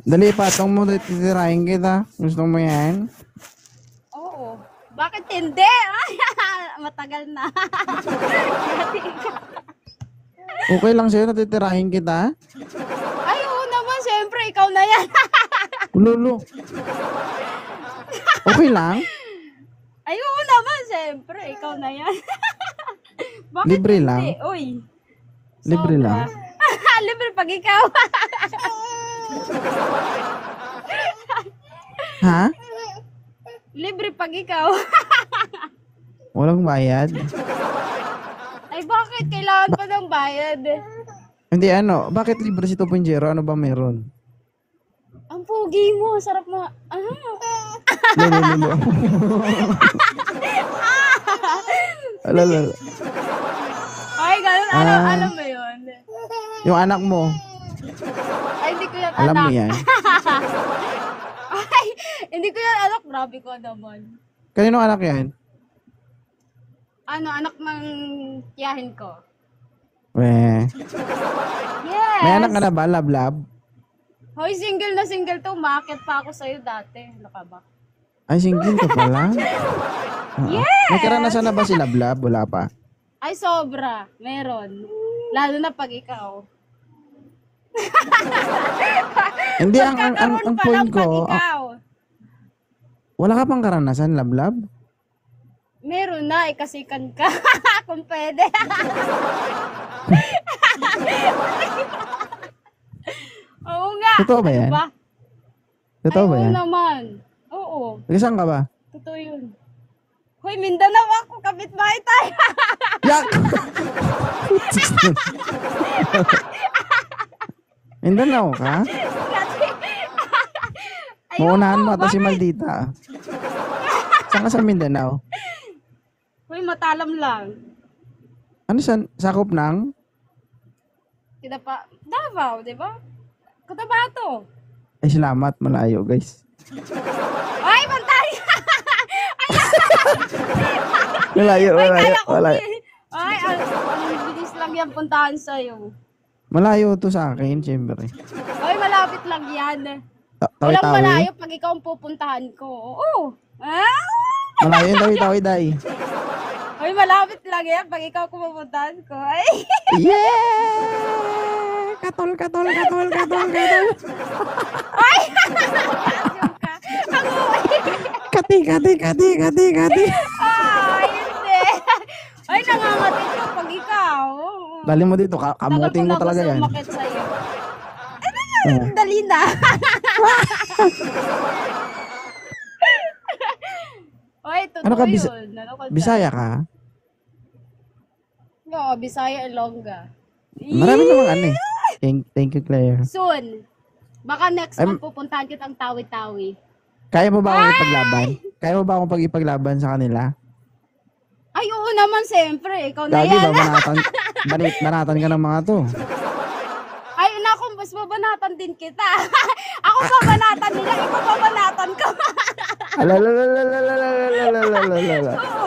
Dali, patong mo, titirahin kita. Gusto mo yan? Oo. Bakit hindi? Ay, matagal na. Okay lang sa'yo, natitirahin kita? Ay, oo naman, siyempre, ikaw na yan. Lolo. Okay lang? Ay, oo naman, siyempre, ikaw na yan. Bakit Libre hindi? lang? Uy. Libre Sobra. lang? Libre pag ikaw. Ha? Libre pag ikaw. Walang bayad? Ay, bakit? Kailangan pa ng bayad. Hindi, ano? Bakit libre si 2.0? Ano ba meron? Ang pogi mo. Sarap mo. Lolo. Alala. Ay, ganun. Alam mo yun. Yung anak mo, Ay, hindi ko yan alam anak. mo yan. Ay, hindi ko yan anak. Grabe ko naman. Kanino anak yan? Ano, anak ng tiyahin ko. Weh. Yes! May anak ka na ba, lab? Hoy, single na single to. Umakit pa ako sa'yo dati. Ano ka ba? Ay, single ka pala? Yes! May karanasan na ba si lab? Wala pa. Ay, sobra. Meron. Lalo na pag ikaw. Hindi, ang Magkakaroon pa point lang pag ko, ikaw. wala ka pang karanasan, lab? Meron na, ikasikan ka. Kung pwede. Oo nga. Totoo ba yan? Ano ba? Totoo ba Ay, yan? oo naman. Oo. Saan ka ba? Totoo yun. Hoy, Mindanao ako. Kapitbahay tayo. Yak! Mindanao ka? Ayoko, Maunahan mo ata si bakit? Maldita. Saan ka sa Mindanao? Hoy, matalam lang. Ano sakop ng? Davao, di ba? Cotabato. Ay, salamat. Malayo, guys. Ay, Pantay! Malayo. Ay, ang bilis lang yan puntahan sa'yo. Malayo to sa akin, siyempre. Ay, malapit lang yan. Walang Tawi-tawi. malayo pag ikaw ang pupuntahan ko. Oo. Ah? Malayo yung tawi-tawi, day. Ay, malapit lang yan pag ikaw ang pupuntahan ko. Ay. Yeah! Katol. Ay! Ako, Kati. ay, hindi. Ay, nangangatit ko pag ikaw. Dali mo dito, kamuting mo talaga yan. Umakit sa'yo. Dali na. Oy, totoo Ano ka, yun. Ano ka dyan? Bisaya ka? Oo, Bisaya, Ilongga. Marami namang ano eh. Thank you, Claire. Soon. Baka next month pupuntahan kitang Tawi-Tawi. Kaya mo ba akong ipaglaban? Kaya mo ba akong pag-ipaglaban sa kanila? Ay, oo naman, siyempre. Ikaw na Lagi yan. ba banatan ka ng mga to? Ay, naku, mas babanatan din kita. Ako babanatan nila, ikaw babanatan ko. Alalalalalalalalalalala. Oo,